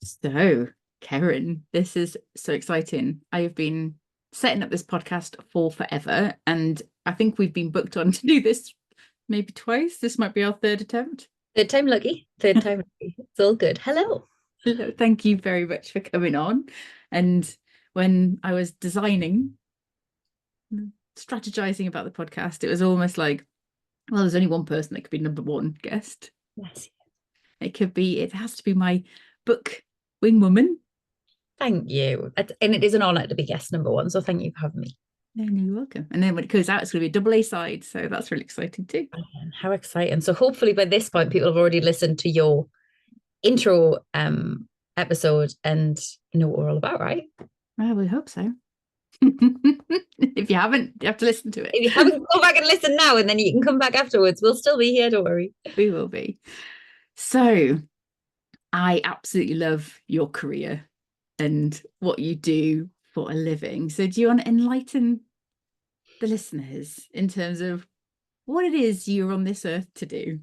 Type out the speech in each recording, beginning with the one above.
So, Ceryn, this is so exciting. I have been setting up this podcast for forever, and I think we've been booked on to do this maybe twice. This might be our third attempt. Third time lucky. Third time lucky. It's all good. Hello. Thank you very much for coming on. And when I was designing, strategizing about the podcast, it was almost like, well, there's only one person that could be number one guest. Yes. It has to be my book, Wingwoman. Thank you. And it is an honour to be guest number one. So thank you for having me. No, you're welcome. And then when it goes out, it's going to be a double A side. So that's really exciting too. How exciting. So hopefully by this point, people have already listened to your intro episode and know what we're all about, right? Well, we hope so. If you haven't, you have to listen to it. If you haven't, go back and listen now, and then you can come back afterwards. We'll still be here, don't worry. We will be. So I absolutely love your career and what you do for a living. So do you want to enlighten the listeners in terms of what it is you're on this earth to do?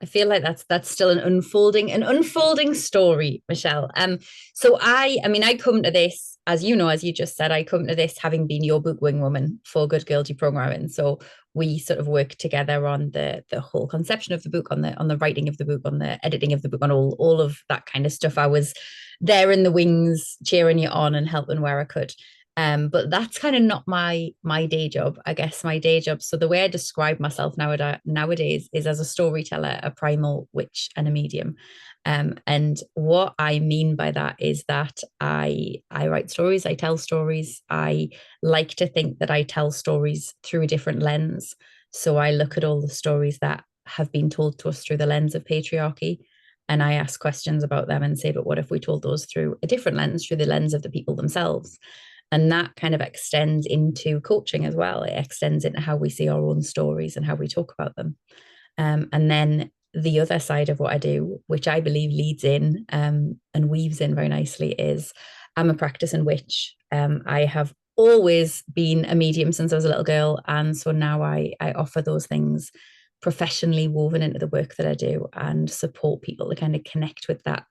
I feel like that's still an unfolding story, Michelle. So I come to this, as you know, as you just said, I come to this having been your book Wingwoman for Good Girl Deprogramming. So we sort of work together on the whole conception of the book, on the writing of the book, on the editing of the book, on all of that kind of stuff. I was there in the wings, cheering you on and helping where I could. But that's kind of not my day job. I guess my day job. So the way I describe myself nowadays is as a storyteller, a primal witch, and a medium. And what I mean by that is that I write stories, I tell stories. I like to think that I tell stories through a different lens. So I look at all the stories that have been told to us through the lens of patriarchy. And I ask questions about them and say, but what if we told those through a different lens, through the lens of the people themselves? And that kind of extends into coaching as well. It extends into how we see our own stories and how we talk about them. And then the other side of what I do, which I believe leads in and weaves in very nicely, is I'm a practicing witch. I have always been a medium since I was a little girl. And so now I offer those things professionally woven into the work that I do and support people to kind of connect with that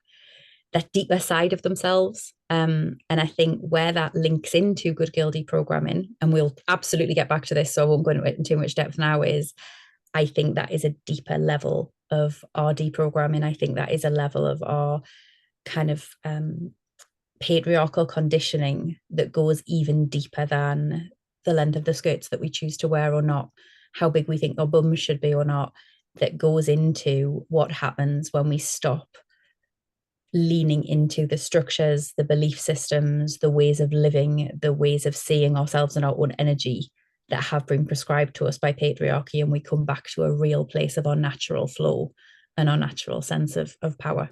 deeper side of themselves. And I think where that links into Good Girl Deprogramming, and we'll absolutely get back to this, so I won't go into it in too much depth now, is I think that is a deeper level of our deprogramming. I think that is a level of our kind of patriarchal conditioning that goes even deeper than the length of the skirts that we choose to wear or not, how big we think our bums should be or not, that goes into what happens when we stop leaning into the structures, the belief systems, the ways of living, the ways of seeing ourselves and our own energy that have been prescribed to us by patriarchy, and we come back to a real place of our natural flow and our natural sense of power.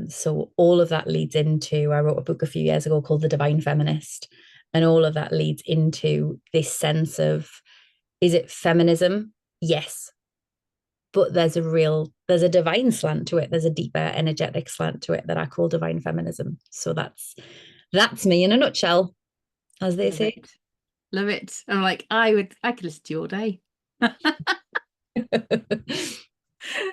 So all of that leads into, I wrote a book a few years ago called The Divine Feminist, and all of that leads into this sense of, is it feminism? Yes. But there's a divine slant to it. There's a deeper energetic slant to it that I call divine feminism. So that's me in a nutshell, as they say. Love it. I'm like, I could listen to you all day.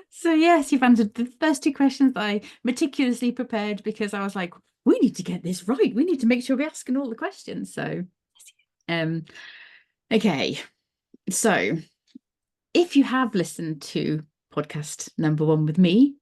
So yes, you've answered the first two questions that I meticulously prepared, because I was like, we need to get this right. We need to make sure we're asking all the questions. So okay. So if you have listened to podcast number one with me,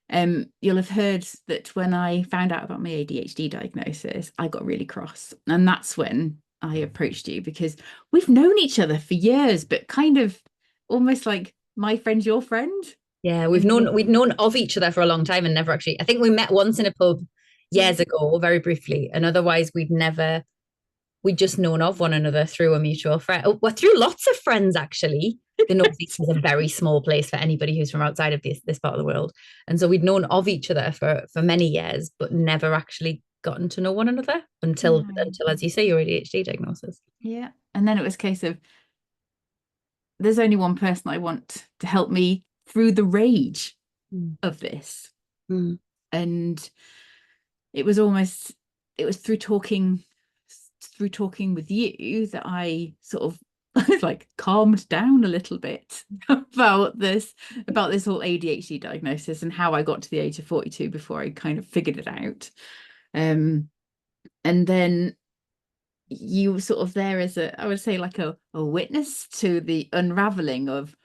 you'll have heard that when I found out about my ADHD diagnosis, I got really cross. And that's when I approached you, because we've known each other for years, but kind of almost like my friend's your friend. Yeah, we'd known of each other for a long time and never actually, I think we met once in a pub years ago, very briefly. And otherwise we'd just known of one another through a mutual friend. Well, through lots of friends, actually. The Northeast is a very small place for anybody who's from outside of this part of the world. And so we'd known of each other for many years, but never actually gotten to know one another until, as you say, your ADHD diagnosis. Yeah. And then it was a case of, there's only one person I want to help me through the rage of this. And it was through talking with you that I sort of I've like calmed down a little bit about this whole ADHD diagnosis and how I got to the age of 42 before I kind of figured it out. And then you were sort of there as I would say, like a witness to the unraveling of,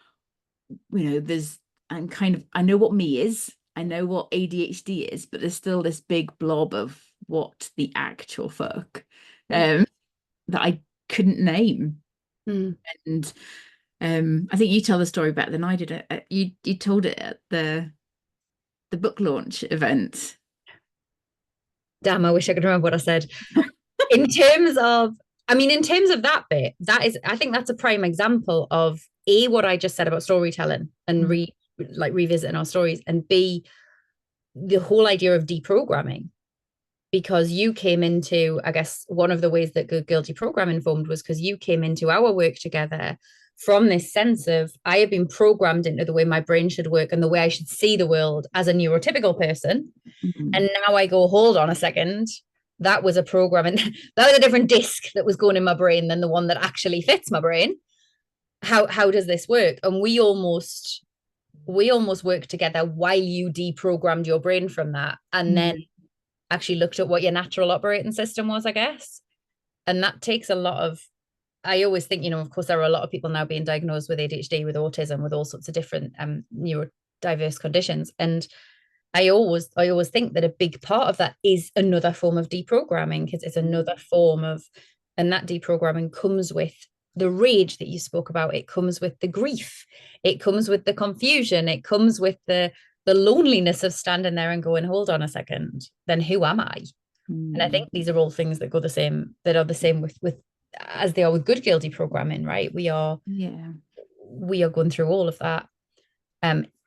I know what me is, I know what ADHD is, but there's still this big blob of what the actual fuck that I couldn't name. And I think you tell the story better than I did. You told it at the book launch event. Damn, I wish I could remember what I said. In terms of that bit, I think that's a prime example of A, what I just said about storytelling and revisiting our stories, and B, the whole idea of deprogramming. Because you came into, I guess, one of the ways that Good Girl Deprogramming formed was because you came into our work together from this sense of, I have been programmed into the way my brain should work and the way I should see the world as a neurotypical person. And now I go, hold on a second, that was a program, and that was a different disc that was going in my brain than the one that actually fits my brain. How does this work? And we almost worked together while you deprogrammed your brain from that, and then actually looked at what your natural operating system was, I guess. And that takes a lot of, I always think, of course, there are a lot of people now being diagnosed with ADHD, with autism, with all sorts of different neurodiverse conditions. And I always think that a big part of that is another form of deprogramming, because it's another form of, and that deprogramming comes with the rage that you spoke about. It comes with the grief. It comes with the confusion. It comes with the loneliness of standing there and going, hold on a second, then who am I? And I think these are all things that are the same with as they are with Good Girl Deprogramming, right? We are going through all of that.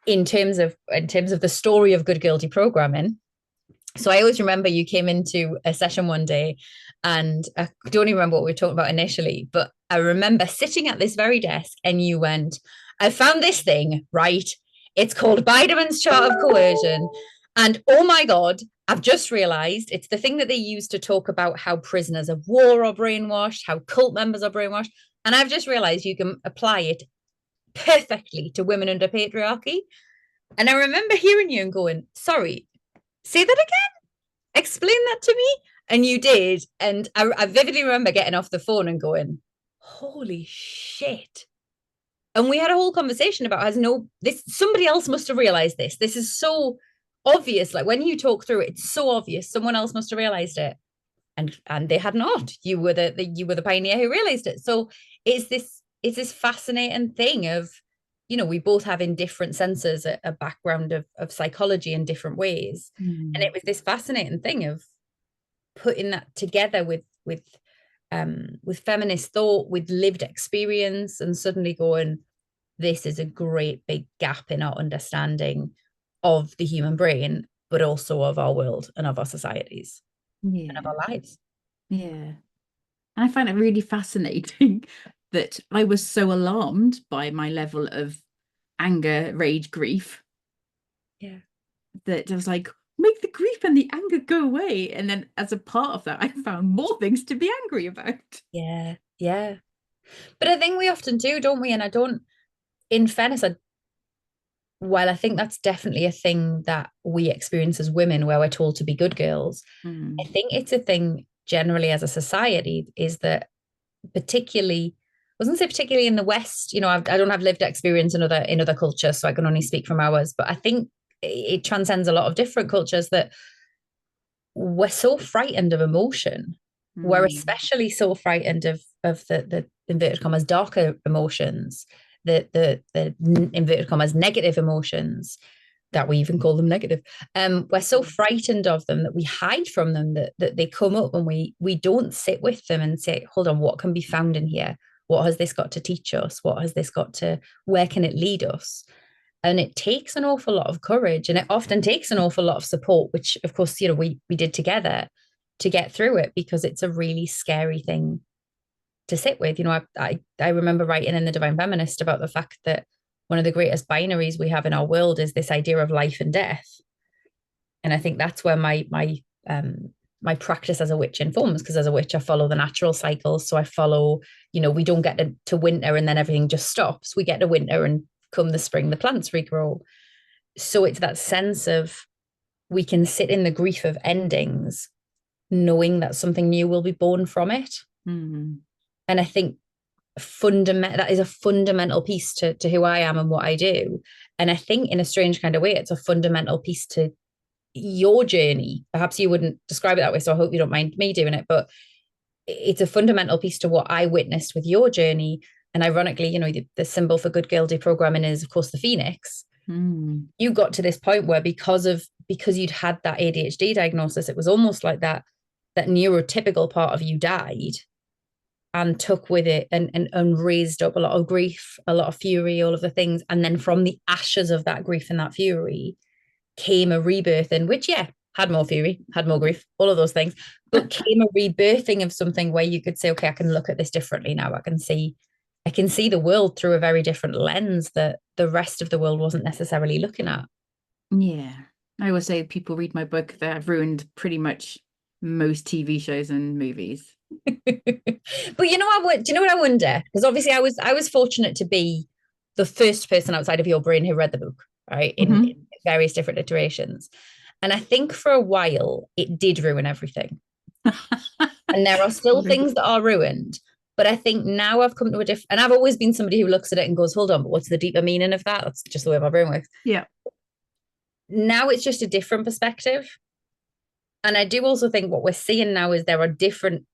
In terms of the story of Good Girl Deprogramming. So I always remember you came into a session one day, and I don't even remember what we were talking about initially, but I remember sitting at this very desk and you went, I found this thing, right? It's called Biderman's Chart of Coercion. And oh my God, I've just realized it's the thing that they use to talk about how prisoners of war are brainwashed, how cult members are brainwashed. And I've just realized you can apply it perfectly to women under patriarchy. And I remember hearing you and going, sorry, say that again? Explain that to me. And you did. And I vividly remember getting off the phone and going, holy shit. And we had a whole conversation about somebody else must have realized this. This is so obvious. Like when you talk through it, it's so obvious. Someone else must have realized it. And they had not. You were the pioneer who realized it. So it's this fascinating thing of, we both have in different senses a background of psychology in different ways. And it was this fascinating thing of putting that together with feminist thought, with lived experience, and suddenly going, this is a great big gap in our understanding of the human brain, but also of our world and of our societies and of our lives. Yeah. And I find it really fascinating that I was so alarmed by my level of anger, rage, grief. Yeah. That I was like, make the grief and the anger go away. And then as a part of that, I found more things to be angry about. Yeah. Yeah. But I think we often do, don't we? And in fairness, while I think that's definitely a thing that we experience as women, where we're told to be good girls, I think it's a thing generally as a society, is that particularly, I wasn't say particularly in the West, I don't have lived experience in other cultures, so I can only speak from ours, but I think it transcends a lot of different cultures, that we're so frightened of emotion. We're especially so frightened of the inverted commas darker emotions, the inverted commas negative emotions, that we even call them negative. We're so frightened of them that we hide from them, that they come up, and we don't sit with them and say, hold on, what can be found in here? What has this got to teach us? Where can it lead us? And it takes an awful lot of courage, and it often takes an awful lot of support, which of course, we did together to get through it, because it's a really scary thing to sit with. I remember writing in the Divine Feminist about the fact that one of the greatest binaries we have in our world is this idea of life and death. And I think that's where my my practice as a witch informs, because as a witch I follow the natural cycles. So I follow, we don't get to winter and then everything just stops. We get to winter, and come the spring the plants regrow. So it's that sense of, we can sit in the grief of endings knowing that something new will be born from it. Mm-hmm. And I think that is a fundamental piece to who I am and what I do. And I think in a strange kind of way, it's a fundamental piece to your journey. Perhaps you wouldn't describe it that way, so I hope you don't mind me doing it, but it's a fundamental piece to what I witnessed with your journey. And ironically, the symbol for good girl deprogramming is, of course, the phoenix. You got to this point where because you'd had that ADHD diagnosis, it was almost like that neurotypical part of you died, and took with it and raised up a lot of grief, a lot of fury, all of the things. And then from the ashes of that grief and that fury came a rebirth, in which, had more fury, had more grief, all of those things, but came a rebirthing of something where you could say, okay, I can look at this differently now. I can see the world through a very different lens that the rest of the world wasn't necessarily looking at. Yeah. I always say people read my book that have ruined pretty much most TV shows and movies. But do you know what I wonder? Because obviously I was fortunate to be the first person outside of your brain who read the book, right? In various different iterations. And I think for a while it did ruin everything. And there are still things that are ruined. But I think now I've come to a different, and I've always been somebody who looks at it and goes, hold on, but what's the deeper meaning of that? That's just the way my brain works. Yeah. Now it's just a different perspective. And I do also think what we're seeing now is there are different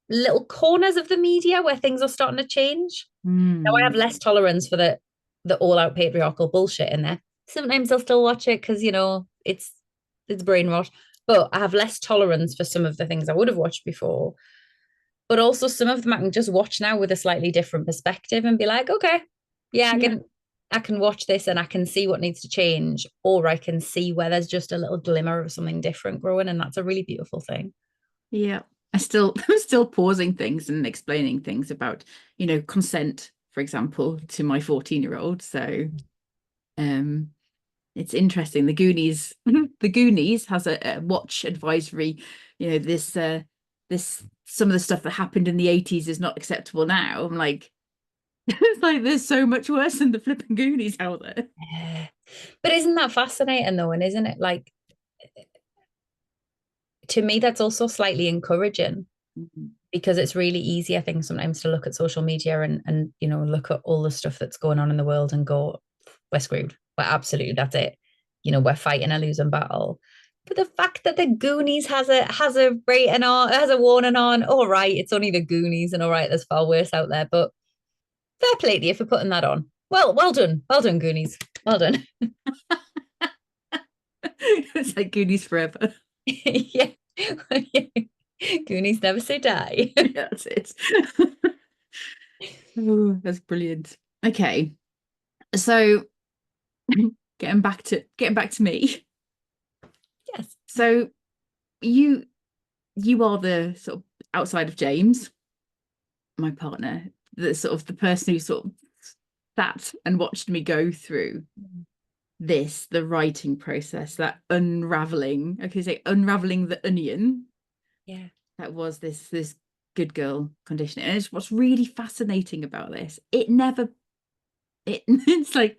little corners of the media where things are starting to change. Now I have less tolerance for the all-out patriarchal bullshit in there. Sometimes I'll still watch it because, it's brain rot. But I have less tolerance for some of the things I would have watched before. But also some of them I can just watch now with a slightly different perspective and be like, okay, I can watch this and I can see what needs to change, or I can see where there's just a little glimmer of something different growing, and that's a really beautiful thing. Yeah. I'm still pausing things and explaining things about, consent, for example, to my 14-year-old. So it's interesting. The Goonies has a watch advisory, this some of the stuff that happened in the 80s is not acceptable now. I'm like, it's like there's so much worse than the flipping Goonies out there. Yeah. But isn't that fascinating though? And isn't it like, to me, that's also slightly encouraging, because it's really easy, I think, sometimes to look at social media and look at all the stuff that's going on in the world and go, we're screwed. We're absolutely, that's it. We're fighting a losing battle. But the fact that the Goonies has a rating on, has a warning on, all right, it's only the Goonies, and all right, there's far worse out there. But fair play to you for putting that on. Well done, Goonies. Well done. It's like Goonies forever. Yeah. Goonies never say die. Yeah, that's it. Oh, that's brilliant. Okay, so getting back to me. Yes. So you are the sort of outside of James, my partner, the sort of the person who sort of sat and watched me go through the writing process, that unraveling. Okay, say unraveling the onion. Yeah. That was this good girl conditioning. And what's really fascinating about this, it's like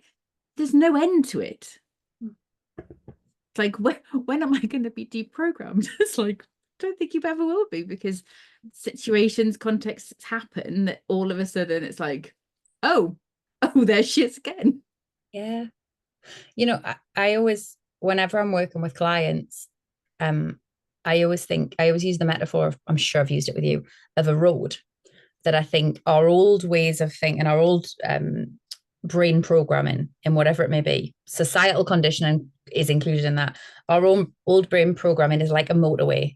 there's no end to it. It's like, when am I going to be deprogrammed? It's like, I don't think you ever will be, because situations, contexts happen that all of a sudden it's like, oh, there's shit again. Yeah. I always, whenever I'm working with clients, I always use the metaphor of, I'm sure I've used it with you, of a road, that I think our old ways of thinking, our old brain programming, and whatever it may be, societal conditioning is included in that. Our own old brain programming is like a motorway.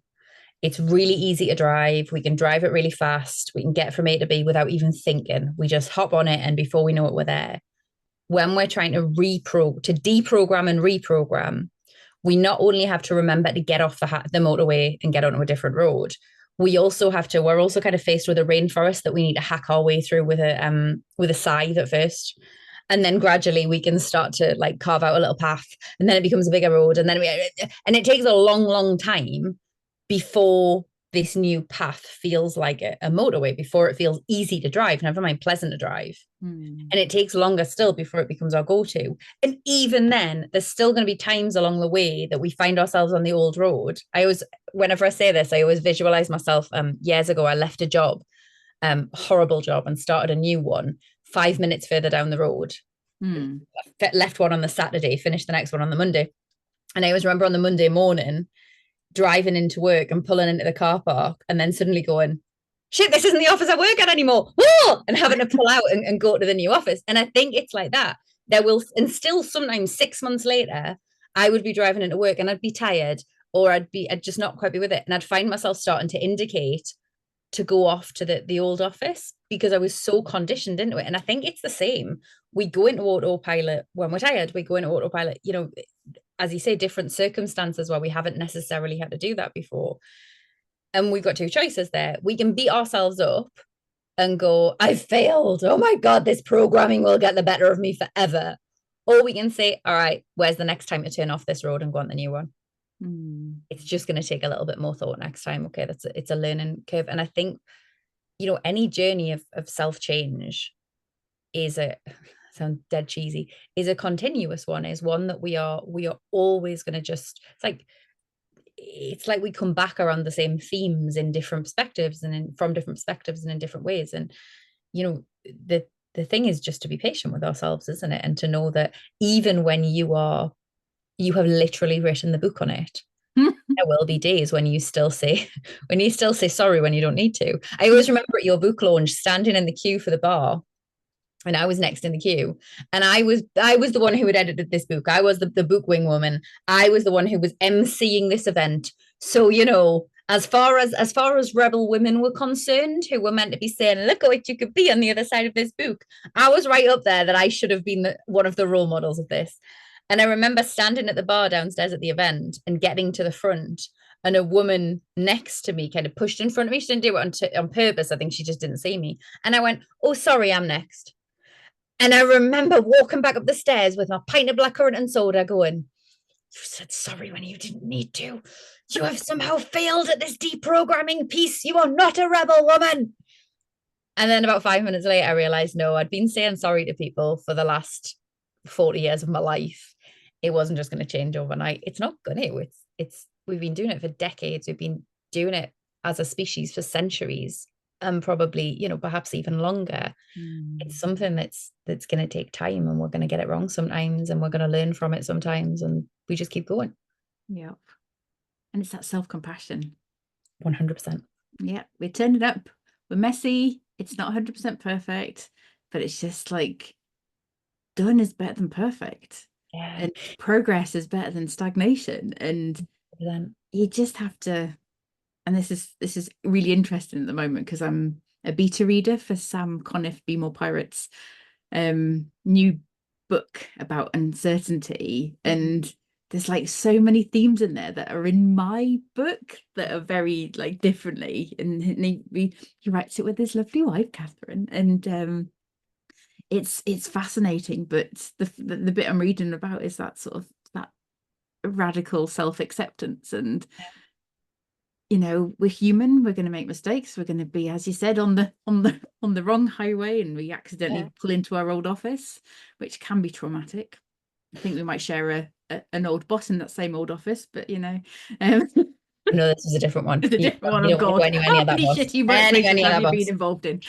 It's really easy to drive. We can drive it really fast. We can get from A to B without even thinking. We just hop on it, and before we know it, we're there. When we're trying to deprogram and reprogram, we not only have to remember to get off the motorway and get onto a different road, we're also kind of faced with a rainforest that we need to hack our way through with a scythe at first. And then gradually we can start to like carve out a little path, and then it becomes a bigger road. And then it takes a long, long time before this new path feels like a motorway, before it feels easy to drive, never mind pleasant to drive. And it takes longer still before it becomes our go-to. And even then, there's still going to be times along the way that we find ourselves on the old road. Whenever I say this, I always visualize myself. Years ago, I left a job, horrible job, and started a new one 5 minutes further down the road. Left one on the Saturday, finished the next one on the Monday. And I always remember on the Monday morning, driving into work and pulling into the car park and then suddenly going, shit, this isn't the office I work at anymore. Whoa! And having to pull out and go to the new office. And I think it's like that. And still sometimes 6 months later, I would be driving into work and I'd be tired, or I'd just not quite be with it. And I'd find myself starting to indicate to go off to the old office because I was so conditioned into it. And I think it's the same. We go into autopilot when we're tired. We go into autopilot, as you say, different circumstances where we haven't necessarily had to do that before. And we've got two choices there. We can beat ourselves up and go, I failed. Oh my God, this programming will get the better of me forever. Or we can say, all right, where's the next time to turn off this road and go on the new one? It's just going to take a little bit more thought next time. Okay, it's a learning curve. And I think, any journey of self-change sound dead cheesy, is a continuous one, is one that we are always going to it's like we come back around the same themes in different perspectives and from different perspectives and in different ways. And the thing is just to be patient with ourselves, isn't it? And to know that even when you have literally written the book on it, there will be days when you still say sorry when you don't need to. I always remember at your book launch standing in the queue for the bar, and I was next in the queue, and I was the one who had edited this book. I was the book Wingwoman. I was the one who was emceeing this event. So as far as rebel women were concerned, who were meant to be saying, look at what you could be on the other side of this book, I was right up there, that I should have been one of the role models of this. And I remember standing at the bar downstairs at the event and getting to the front, and a woman next to me kind of pushed in front of me. She didn't do it on purpose. I think she just didn't see me. And I went, oh, sorry, I'm next. And I remember walking back up the stairs with my pint of blackcurrant and soda going, you said sorry when you didn't need to. You have somehow failed at this deprogramming piece. You are not a rebel woman. And then about 5 minutes later, I realized, no, I'd been saying sorry to people for the last 40 years of my life. It wasn't just going to change overnight. It's not going to. We've been doing it for decades. We've been doing it as a species for centuries. And probably, perhaps even longer. It's something that's going to take time, and we're going to get it wrong sometimes, and we're going to learn from it sometimes, and we just keep going. Yeah. And it's that self-compassion. 100%. Yeah, we turned it up. We're messy. It's not 100% perfect, but it's just like done is better than perfect. Yeah. And progress is better than stagnation. And 100%. You just have to. And this is really interesting at the moment because I'm a beta reader for Sam Conniff, Be More Pirates, new book about uncertainty. And there's like so many themes in there that are in my book that are very like differently. And he writes it with his lovely wife, Catherine. And it's fascinating. But the bit I'm reading about is that sort of that radical self-acceptance and we're human, we're going to make mistakes, we're going to be, as you said, on the wrong highway, and we accidentally pull into our old office, which can be traumatic. I think we might share an old boss in that same old office, but no, this is a different one. It's a different one. Oh God, how many shitty workplaces have you been involved in?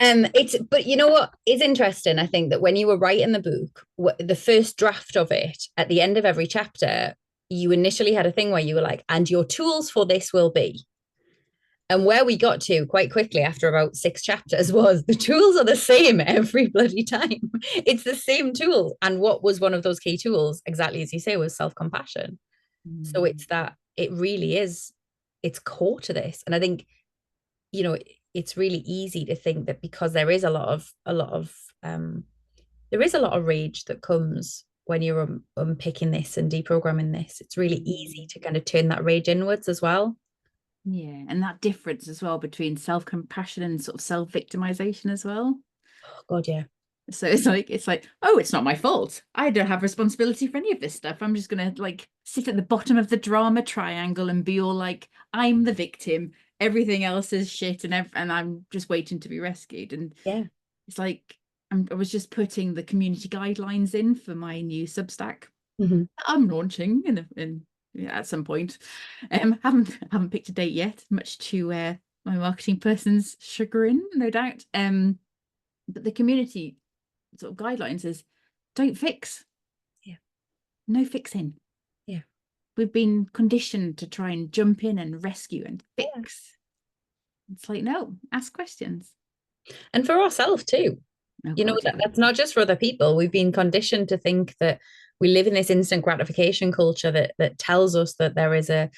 But you know what is interesting? I think that when you were writing the book, the first draft of it, at the end of every chapter, you initially had a thing where you were like, and your tools for this will be. And where we got to quite quickly after about 6 chapters was the tools are the same every bloody time. It's the same tool. And what was one of those key tools, exactly as you say, was self-compassion. So it's that it really is, it's core to this. And I think, it's really easy to think that because there is a lot of rage that comes when you're unpicking this and deprogramming this. It's really easy to kind of turn that rage inwards as well. Yeah, and that difference as well between self-compassion and sort of self-victimization as well. Oh God, yeah. So it's like, oh, it's not my fault. I don't have responsibility for any of this stuff. I'm just gonna like sit at the bottom of the drama triangle and be all like, I'm the victim. Everything else is shit, and I'm just waiting to be rescued. And Yeah. it's like I was just putting the community guidelines in for my new Substack. I'm launching at some point. Haven't picked a date yet, much to my marketing person's chagrin, no doubt. But the community sort of guidelines is don't fix. Yeah. No fixing. Yeah. We've been conditioned to try and jump in and rescue and fix. It's like, no, ask questions. And for ourselves too. Oh, You know, God, yeah. that's not just for other people. We've been conditioned to think that we live in this instant gratification culture that tells us that there is an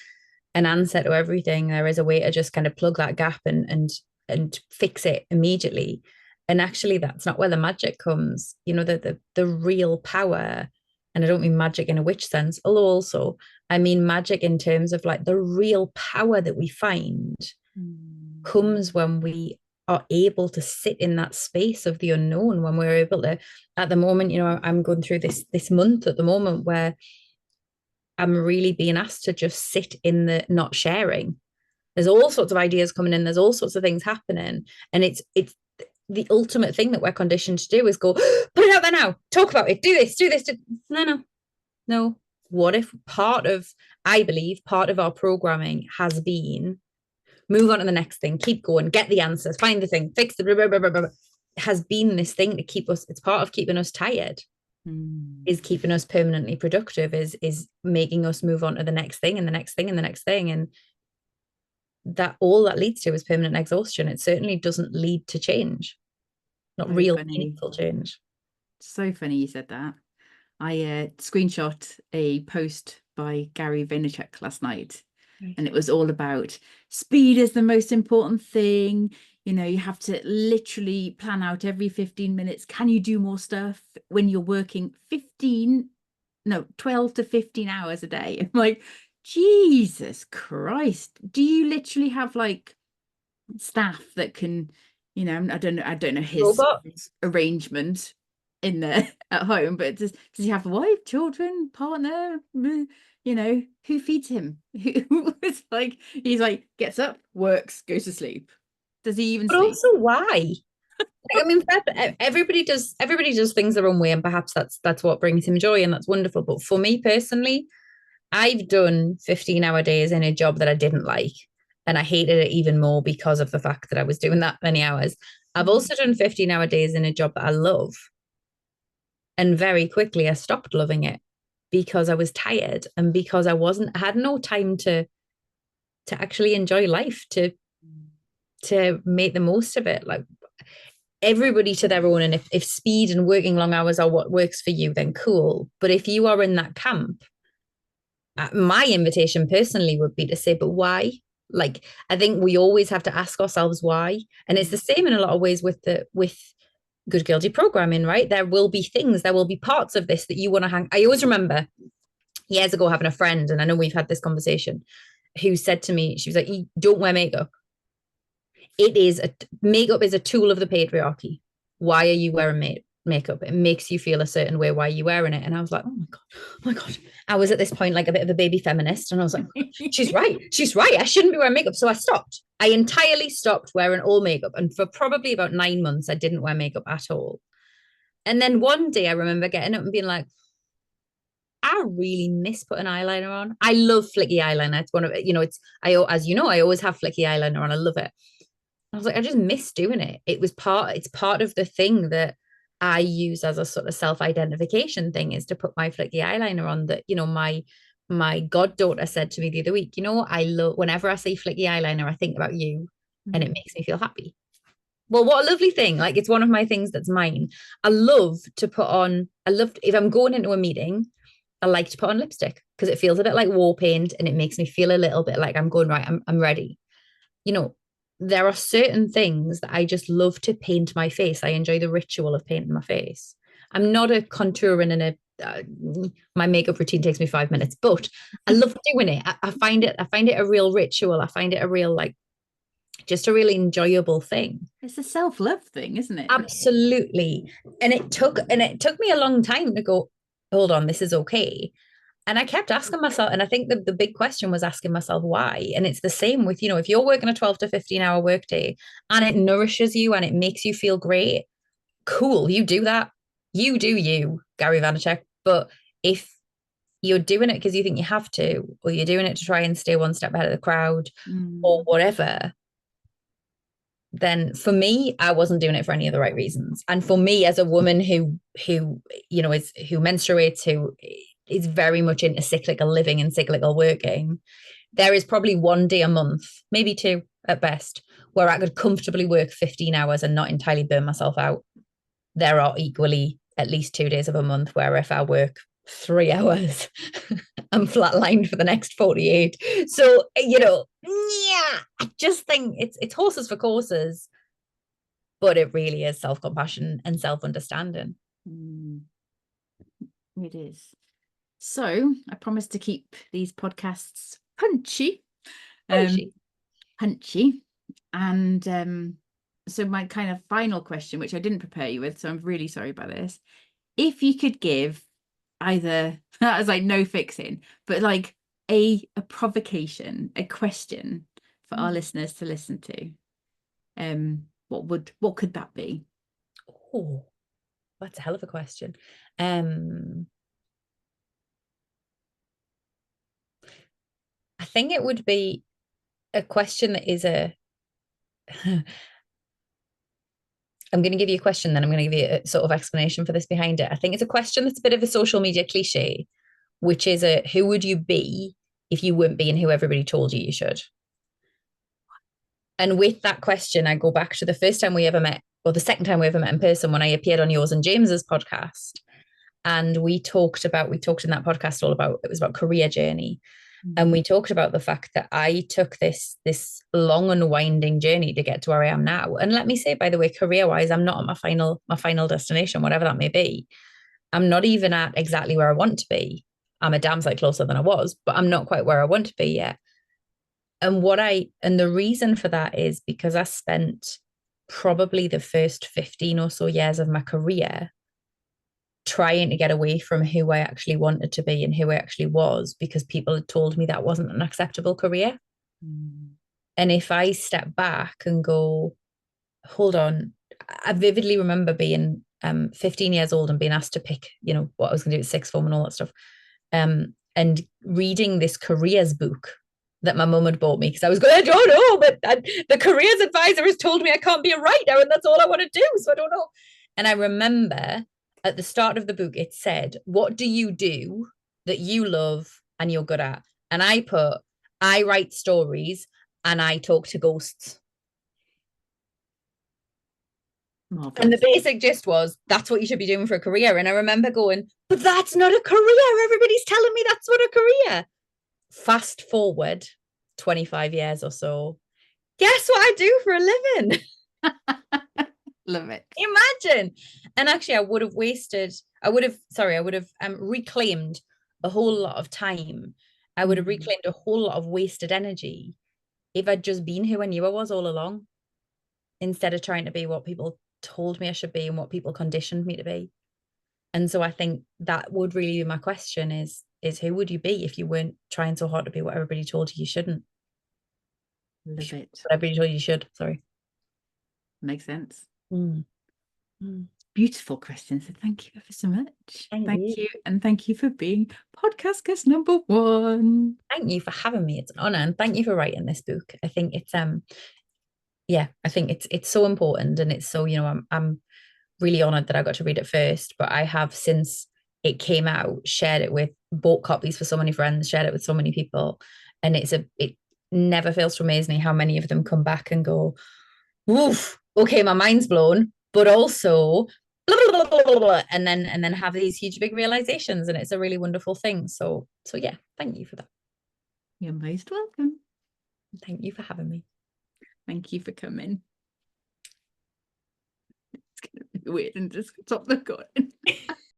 answer to everything. There is a way to just kind of plug that gap and fix it immediately. And actually, that's not where the magic comes. You know, the real power. And I don't mean magic in a witch sense, although also I mean magic in terms of like the real power that we find comes when we are able to sit in that space of the unknown, when we're able to, at the moment, you know, I'm going through this month at the moment where I'm really being asked to just sit in the not sharing. There's all sorts of ideas coming in, there's all sorts of things happening, and it's the ultimate thing that we're conditioned to do is go, put it out there now, talk about it, do this. No. What if I believe part of our programming has been move on to the next thing, keep going, get the answers, find the thing, fix the blah, blah, blah, blah, blah. Has been this thing to keep us, it's part of keeping us tired, is keeping us permanently productive, is making us move on to the next thing and the next thing and the next thing. And that all that leads to is permanent exhaustion. It certainly doesn't lead to change, not Very real funny. meaningful change. So funny you said that. I screenshot a post by Gary Vaynerchuk last night, and it was all about speed is the most important thing. You know, you have to literally plan out every 15 minutes. Can you do more stuff when you're working 12 to 15 hours a day? I'm like, Jesus Christ. Do you literally have like staff that can, you know, I don't know his arrangement in there at home, but does he have a wife, children, partner? You know, who feeds him? It's like he's like gets up, works, goes to sleep. Does he even But sleep? also why? I mean, everybody does things their own way, and perhaps that's what brings him joy, and that's wonderful. But for me personally, I've done 15-hour days in a job that I didn't like, and I hated it even more because of the fact that I was doing that many hours. I've also done 15-hour days in a job that I love, and very quickly I stopped loving it because I was tired and because I had no time to actually enjoy life, to make the most of it. Like, everybody to their own, and if speed and working long hours are what works for you, then cool. But if you are in that camp, my invitation personally would be to say, but why? Like, I think we always have to ask ourselves why. And it's the same in a lot of ways with good girl deprogramming, right? There will be parts of this that you want to hang. I always remember years ago having a friend, and I know we've had this conversation, who said to me, she was like, you don't wear makeup. Makeup is a tool of the patriarchy. Why are you wearing makeup? It makes you feel a certain way. Why are you wearing it? And I was like, oh my God. I was at this point like a bit of a baby feminist, and I was like, she's right. I shouldn't be wearing makeup. So I stopped. I entirely stopped wearing all makeup. And for probably about 9 months, I didn't wear makeup at all. And then one day I remember getting up and being like, I really miss putting eyeliner on. I love flicky eyeliner. It's one of, you know, as you know, I always have flicky eyeliner on. I love it. I was like, I just miss doing it. It's part of the thing that I use as a sort of self-identification thing, is to put my flicky eyeliner on. That, you know, my goddaughter said to me the other week, you know, I love, whenever I see flicky eyeliner, I think about you, and it makes me feel happy. Well, what a lovely thing. Like, it's one of my things that's mine. If I'm going into a meeting, I like to put on lipstick because it feels a bit like war paint, and it makes me feel a little bit like I'm going, right, I'm ready. You know, there are certain things that I just love to paint my face. I enjoy the ritual of painting my face. I'm not a contouring, and my makeup routine takes me 5 minutes, but I love doing it. I find it a real ritual. I find it a real, like, just a really enjoyable thing. It's a self-love thing, isn't it? Absolutely. And it took me a long time to go, hold on, this is okay. And I kept asking myself, and I think the big question was asking myself why. And it's the same with, you know, if you're working a 12 to 15-hour workday and it nourishes you and it makes you feel great, cool, you do that. You do you, Gary Vaynerchuk. But if you're doing it because you think you have to, or you're doing it to try and stay one step ahead of the crowd or whatever, then for me, I wasn't doing it for any of the right reasons. And for me, as a woman who you know who menstruates, who is very much into cyclical living and cyclical working, there is probably one day a month, maybe two at best, where I could comfortably work 15 hours and not entirely burn myself out. There are equally at least 2 days of a month where if I work 3 hours, I'm flatlined for the next 48. So, you know, yeah, I just think it's horses for courses, but it really is self-compassion and self-understanding. It is. So I promise to keep these podcasts punchy. Punchy. And so my kind of final question, which I didn't prepare you with, so I'm really sorry about this. If you could give either, that was like no fixing, but like a provocation, a question for our listeners to listen to, what could that be? Oh, that's a hell of a question. I think it would be a question that is a I'm going to give you a question, then I'm going to give you a sort of explanation for this behind it. I think it's a question that's a bit of a social media cliche, which is who would you be if you weren't being who everybody told you you should? And with that question, I go back to the first time we ever met, or the second time we ever met in person, when I appeared on yours and James's podcast. And we talked in that podcast all about, it was about career journey. And we talked about the fact that I took this long and winding journey to get to where I am now. And let me say, by the way, career-wise, I'm not at my final destination, whatever that may be. I'm not even at exactly where I want to be. I'm a damn sight closer than I was, but I'm not quite where I want to be yet. And the reason for that is because I spent probably the first 15 or so years of my career trying to get away from who I actually wanted to be and who I actually was, because people had told me that wasn't an acceptable career. And if I step back and go, hold on, I vividly remember being 15 years old and being asked to pick, you know, what I was going to do at sixth form and all that stuff. And reading this careers book that my mum had bought me, because I was going, I don't know, but the careers advisor has told me I can't be a writer and that's all I want to do. So I don't know. And I remember at the start of the book, it said, what do you do that you love and you're good at? And I put, I write stories and I talk to ghosts. Marvelous. And the basic gist was, that's what you should be doing for a career. And I remember going, but that's not a career. Everybody's telling me that's not a career. Fast forward 25 years or so. Guess what I do for a living? Love it. Imagine. And actually, I would have reclaimed a whole lot of time. I would have reclaimed a whole lot of wasted energy if I'd just been who I knew I was all along, instead of trying to be what people told me I should be and what people conditioned me to be. And so I think that would really be my question is who would you be if you weren't trying so hard to be what everybody told you shouldn't? Love it. What everybody told you should, sorry. Makes sense. Beautiful question. So thank you ever so much. Thank you. And thank you for being podcast guest number 1. Thank you for having me. It's an honor. And thank you for writing this book. I think it's I think it's so important, and it's so, you know, I'm really honored that I got to read it first, but I have, since it came out, shared it with, bought copies for so many friends, shared it with so many people, and it never fails to amaze me how many of them come back and go, woof, okay, my mind's blown, but also blah, blah, blah, blah, blah, and then have these huge big realizations, and it's a really wonderful thing. So yeah, thank you for that. You're most welcome. Thank you for having me. Thank you for coming. It's gonna be weird and just stop the recording.